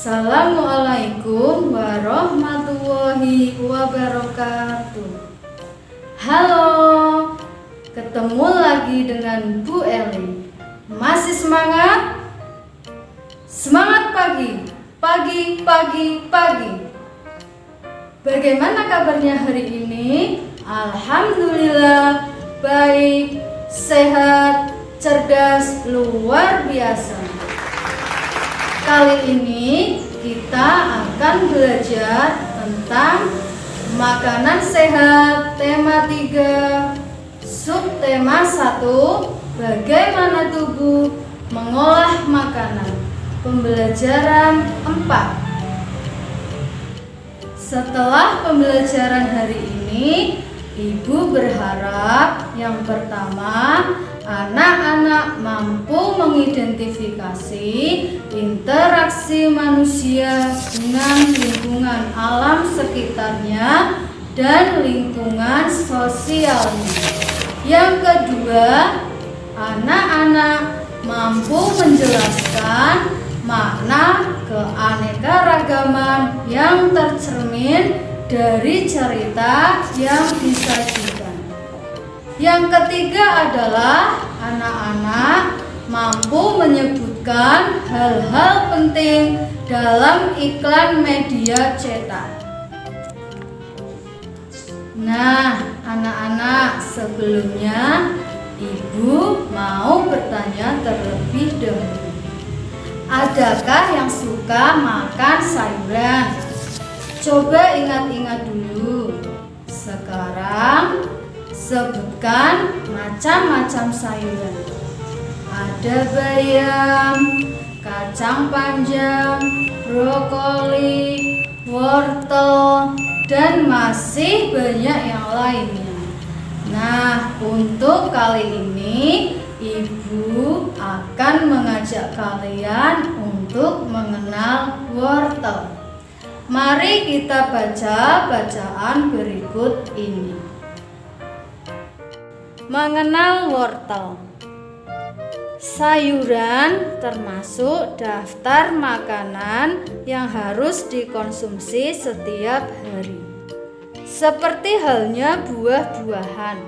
Assalamualaikum warahmatullahi wabarakatuh. Halo, ketemu lagi dengan Bu Eli. Masih semangat? Semangat pagi, pagi, pagi, pagi. Bagaimana kabarnya hari ini? Alhamdulillah, baik, sehat, cerdas, luar biasa. Kali ini kita akan belajar tentang makanan sehat, tema 3, subtema 1, bagaimana tubuh mengolah makanan, pembelajaran 4. Setelah pembelajaran hari ini, Ibu berharap yang pertama, anak-anak mampu mengidentifikasi interaksi manusia dengan lingkungan alam sekitarnya dan lingkungan sosialnya. Yang kedua, anak-anak mampu menjelaskan makna keanekaragaman yang tercermin dari cerita yang disajikan. Yang ketiga adalah anak-anak mampu menyebutkan hal-hal penting dalam iklan media cetak. Nah, anak-anak, sebelumnya Ibu mau bertanya terlebih dahulu. Adakah yang suka makan sayuran? Coba ingat-ingat dulu. Sekarang sebutkan macam-macam sayuran. Ada bayam, kacang panjang, brokoli, wortel, dan masih banyak yang lainnya. Nah, untuk kali ini Ibu akan mengajak kalian untuk mengenal wortel. Mari kita baca bacaan berikut ini. Mengenal wortel. Sayuran termasuk daftar makanan yang harus dikonsumsi setiap hari. Seperti halnya buah-buahan,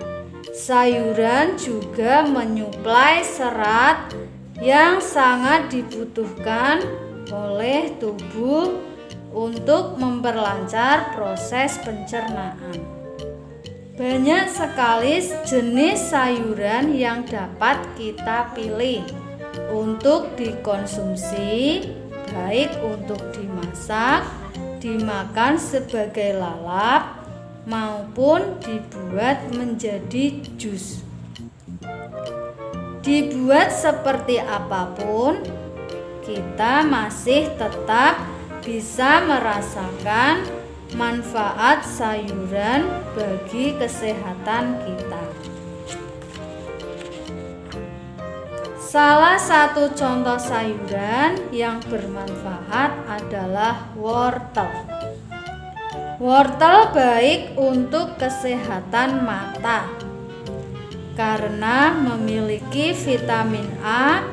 sayuran juga menyuplai serat yang sangat dibutuhkan oleh tubuh untuk memperlancar proses pencernaan. Banyak sekali jenis sayuran yang dapat kita pilih untuk dikonsumsi, baik untuk dimasak, dimakan sebagai lalap, maupun dibuat menjadi jus. Dibuat seperti apapun, kita masih tetap bisa merasakan manfaat sayuran bagi kesehatan kita. Salah satu contoh sayuran yang bermanfaat adalah wortel. Wortel baik untuk kesehatan mata karena memiliki vitamin A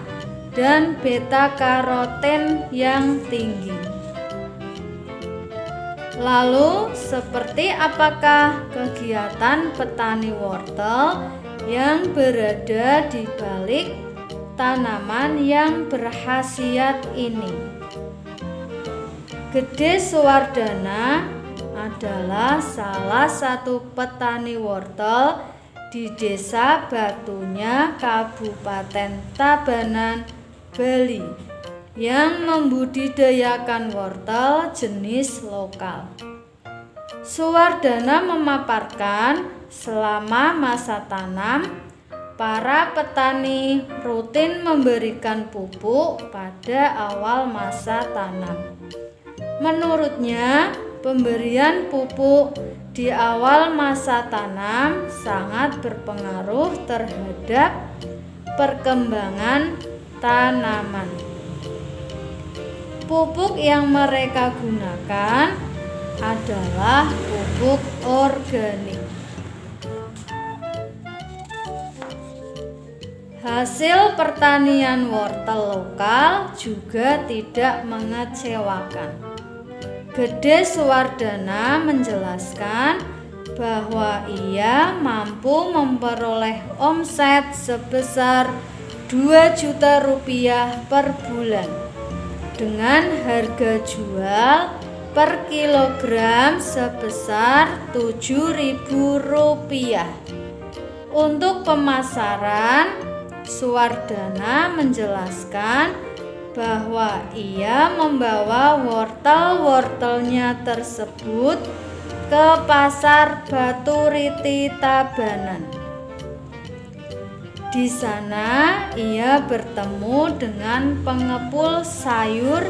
dan beta karoten yang tinggi. Lalu, seperti apakah kegiatan petani wortel yang berada di balik tanaman yang berkhasiat ini? Gede Suwardana adalah salah satu petani wortel di Desa Batunya, Kabupaten Tabanan, Bali, yang membudidayakan wortel jenis lokal. Suwardana memaparkan selama masa tanam, para petani rutin memberikan pupuk pada awal masa tanam. Menurutnya, pemberian pupuk di awal masa tanam sangat berpengaruh terhadap perkembangan tanaman. Pupuk yang mereka gunakan adalah pupuk organik. Hasil pertanian wortel lokal juga tidak mengecewakan. Gede Suwardana menjelaskan bahwa ia mampu memperoleh omset sebesar 2 juta rupiah per bulan dengan harga jual per kilogram sebesar 7.000 rupiah. Untuk pemasaran, Suwardana menjelaskan bahwa ia membawa wortel-wortelnya tersebut ke pasar Batu Riti Tabanan. Di sana ia bertemu dengan pengepul sayur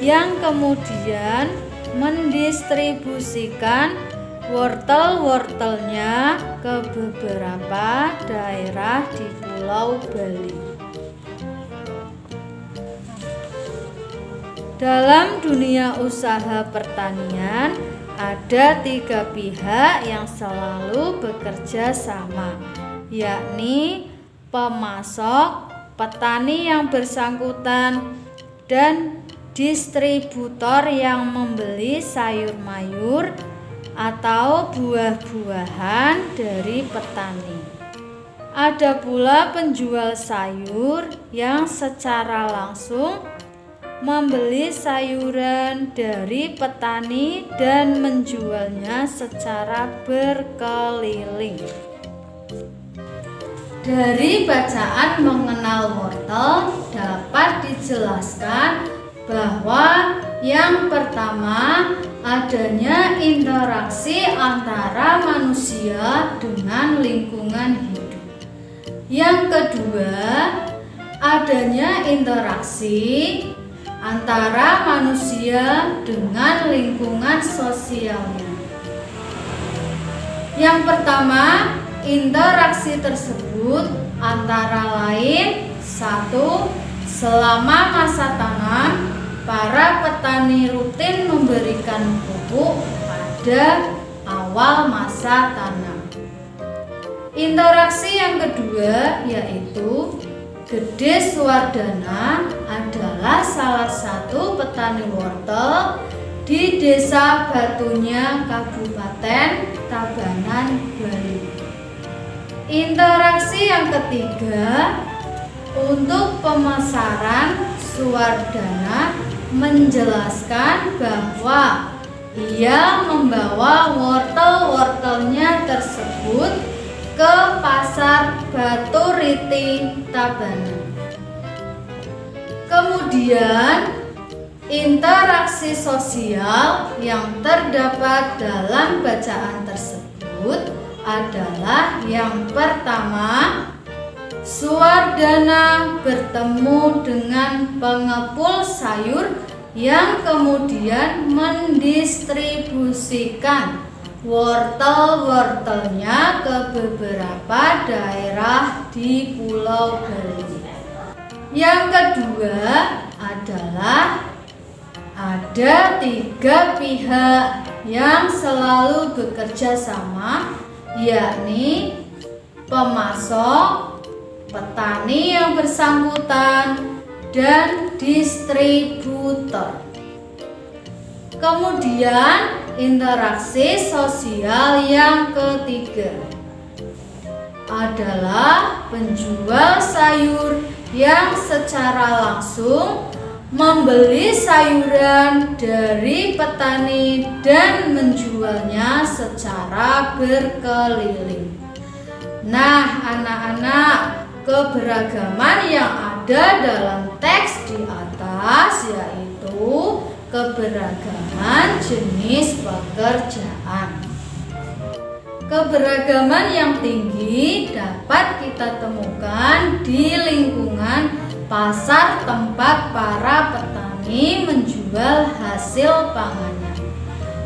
yang kemudian mendistribusikan wortel-wortelnya ke beberapa daerah di Pulau Bali. Dalam dunia usaha pertanian, ada 3 pihak yang selalu bekerja sama, yakni pemasok, petani yang bersangkutan, dan distributor yang membeli sayur mayur atau buah-buahan dari petani. Ada pula penjual sayur yang secara langsung membeli sayuran dari petani dan menjualnya secara berkeliling. Dari bacaan mengenal wortel dapat dijelaskan bahwa yang pertama adanya interaksi antara manusia dengan lingkungan hidup. Yang kedua, adanya interaksi antara manusia dengan lingkungan sosialnya. Yang pertama, interaksi tersebut antara lain: 1. Selama masa tanam, para petani rutin memberikan pupuk pada awal masa tanam. Interaksi yang kedua yaitu Gede Suwardana adalah salah satu petani wortel di Desa Batunya, Kabupaten Tabanan, Bali. Interaksi yang ketiga, untuk pemasaran, Suwardana menjelaskan bahwa ia membawa wortel-wortelnya tersebut ke pasar Batu Riti Tabanan. Kemudian, interaksi sosial yang terdapat dalam bacaan tersebut adalah yang pertama, Suwardana bertemu dengan pengepul sayur yang kemudian mendistribusikan wortel-wortelnya ke beberapa daerah di Pulau Bali. Yang kedua adalah ada 3 pihak yang selalu bekerja sama, yakni pemasok, petani yang bersangkutan, dan distributor. Kemudian interaksi sosial yang ketiga adalah penjual sayur yang secara langsung membeli sayuran dari petani dan menjualnya secara berkeliling. Nah, anak-anak, keberagaman yang ada dalam teks di atas yaitu keberagaman jenis pekerjaan. Keberagaman yang tinggi dapat kita temukan di lingkungan pasar tempat para petani menjual hasil pangannya.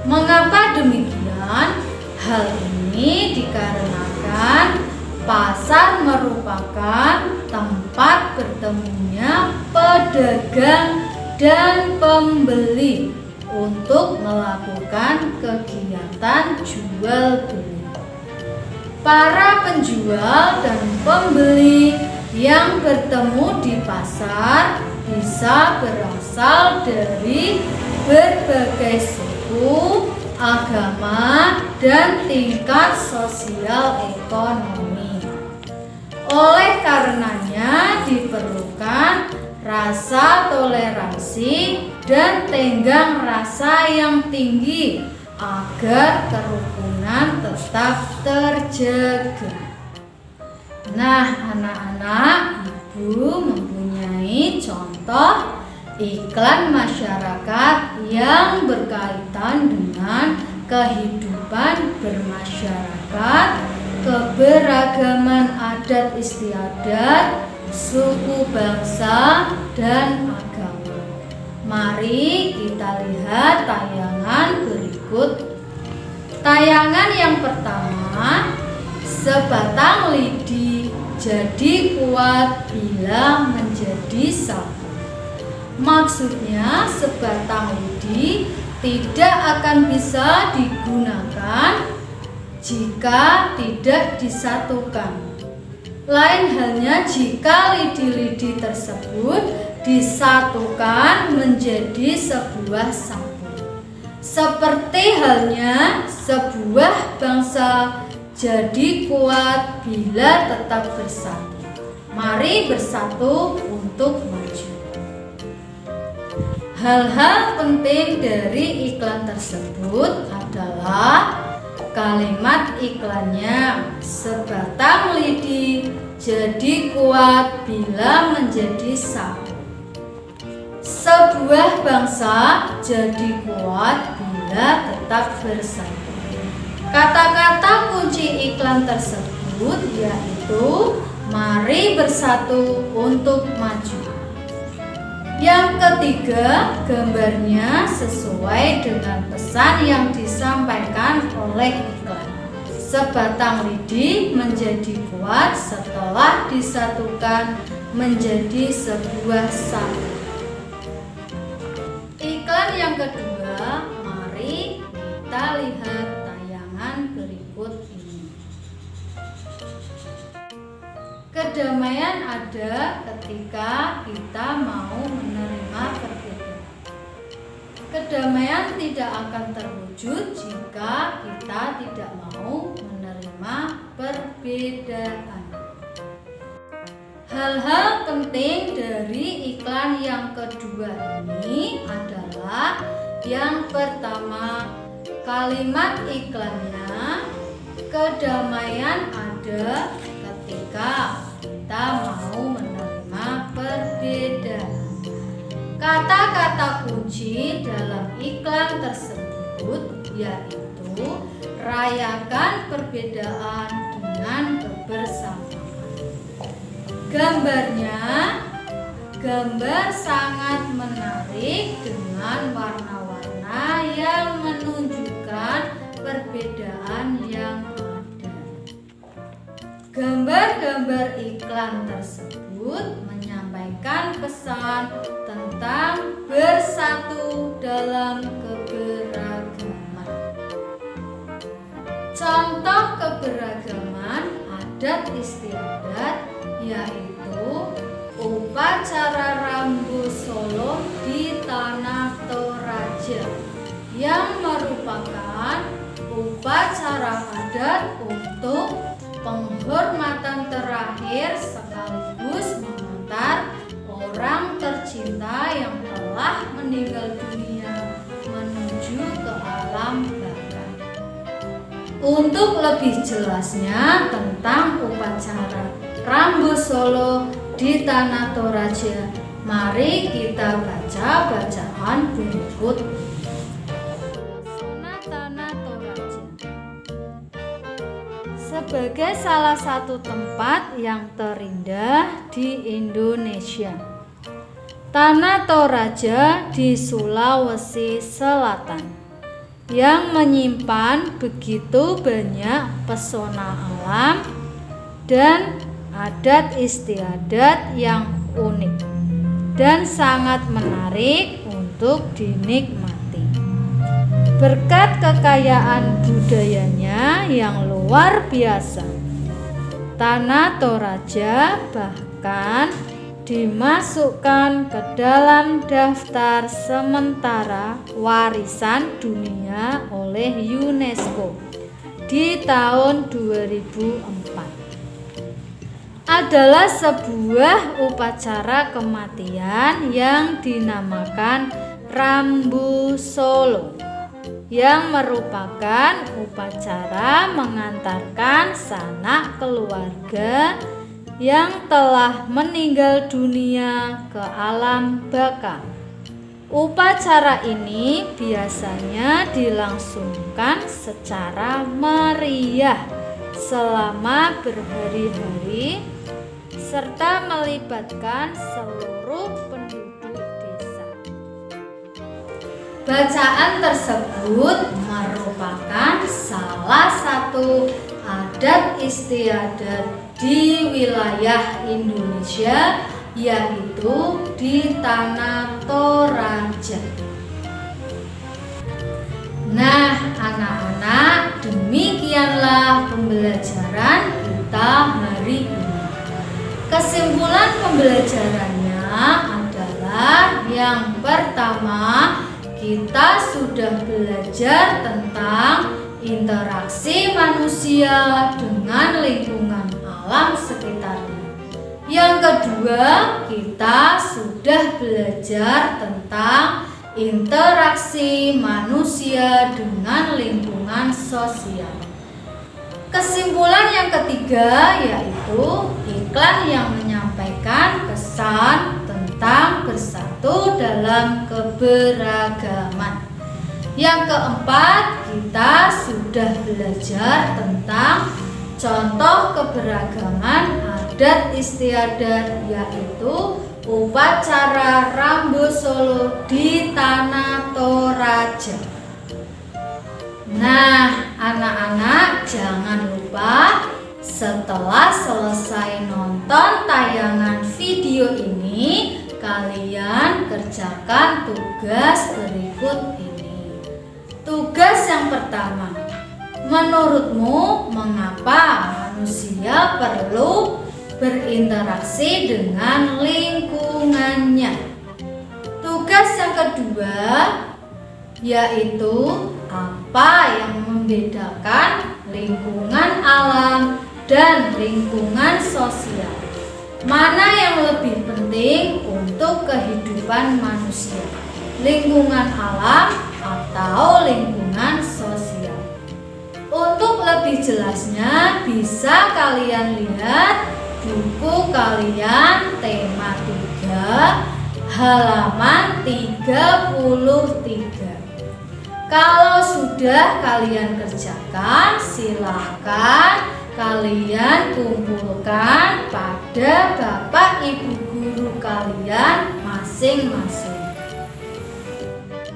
Mengapa demikian? Hal ini dikarenakan pasar merupakan tempat bertemunya pedagang dan pembeli untuk melakukan kegiatan jual beli. Para penjual dan pembeli yang bertemu di pasar bisa berasal dari berbagai suku, agama, dan tingkat sosial ekonomi. Oleh karenanya diperlukan rasa toleransi dan tenggang rasa yang tinggi agar kerukunan tetap terjaga. Nah, anak-anak, Ibu mempunyai contoh iklan masyarakat yang berkaitan dengan kehidupan bermasyarakat, keberagaman adat istiadat, suku bangsa, dan agama. Mari kita lihat tayangan berikut. Tayangan yang pertama, sebatang lidi jadi kuat bila menjadi satu. Maksudnya sebatang lidi tidak akan bisa digunakan jika tidak disatukan. Lain halnya jika lidi-lidi tersebut disatukan menjadi sebuah satu. Seperti halnya sebuah bangsa jadi kuat bila tetap bersatu. Mari bersatu untuk maju. Hal-hal penting dari iklan tersebut adalah kalimat iklannya, sebatang lidi jadi kuat bila menjadi satu. Sebuah bangsa jadi kuat bila tetap bersatu. Kata-kata kunci iklan tersebut yaitu mari bersatu untuk maju. Yang ketiga, gambarnya sesuai dengan pesan yang disampaikan oleh iklan. Sebatang lidi menjadi kuat setelah disatukan menjadi sebuah satu. Iklan yang kedua, mari kita lihat tayangan berikut ini. Kedamaian ada ketika kita mau menerima perbedaan. Kedamaian tidak akan terwujud jika kita tidak mau menerima perbedaan. Hal-hal penting dari iklan yang kedua ini adalah yang pertama, kalimat iklannya, kedamaian ada ketika kita mau menerima perbedaan. Kata-kata kunci dalam iklan tersebut yaitu rayakan perbedaan dengan kebersamaan. Gambarnya, gambar sangat menarik dengan warna-warna yang menunjukkan perbedaan yang ada. Gambar-gambar iklan tersebut menyampaikan pesan tentang bersatu dalam keberagaman. Contoh keberagaman adat istiadat yaitu upacara Rambu Solo di Tanah Toraja yang merupakan upacara adat untuk penghormatan terakhir sekaligus mengantar orang tercinta yang telah meninggal dunia menuju ke alam baka. Untuk lebih jelasnya tentang upacara Rambu Solo di Tanah Toraja, mari kita baca bacaan berikut. Pesona Tanah Toraja sebagai salah satu tempat yang terindah di Indonesia. Tanah Toraja di Sulawesi Selatan yang menyimpan begitu banyak pesona alam dan adat istiadat yang unik dan sangat menarik untuk dinikmati. Berkat kekayaan budayanya yang luar biasa, Tanah Toraja bahkan akan dimasukkan ke dalam daftar sementara warisan dunia oleh UNESCO di tahun 2004. Adalah sebuah upacara kematian yang dinamakan Rambu Solo, yang merupakan upacara mengantarkan sanak keluarga yang telah meninggal dunia ke alam baka. Upacara ini biasanya dilangsungkan secara meriah selama berhari-hari serta melibatkan seluruh penduduk desa. Bacaan tersebut merupakan salah satu adat istiadat di wilayah Indonesia, yaitu di Tanah Toraja. Nah, anak-anak, demikianlah pembelajaran kita hari ini. Kesimpulan pembelajarannya adalah yang pertama, kita sudah belajar tentang interaksi manusia dengan lingkungan alam sekitarnya. Yang kedua, kita sudah belajar tentang interaksi manusia dengan lingkungan sosial. Kesimpulan yang ketiga yaitu iklan yang menyampaikan pesan tentang bersatu dalam keberagaman. Yang keempat, kita sudah belajar tentang contoh keberagaman adat istiadat, yaitu upacara Rambu Solo di Tanah Toraja. Nah, anak-anak, jangan lupa setelah selesai nonton tayangan video ini, kalian kerjakan tugas berikut ini. Tugas yang pertama, menurutmu mengapa manusia perlu berinteraksi dengan lingkungannya? Tugas yang kedua yaitu apa yang membedakan lingkungan alam dan lingkungan sosial? Mana yang lebih penting untuk kehidupan manusia? Lingkungan alam atau lingkungan sosial? Untuk lebih jelasnya bisa kalian lihat buku kalian tema 3 halaman 33. Kalau sudah kalian kerjakan, silakan kalian kumpulkan pada Bapak Ibu guru kalian masing-masing.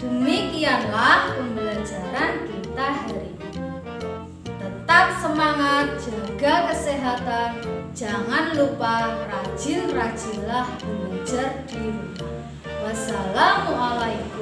Demikianlah pembelajaran kita hari ini. Tetap semangat, jaga kesehatan, jangan lupa rajin-rajinlah belajar di rumah. Wassalamualaikum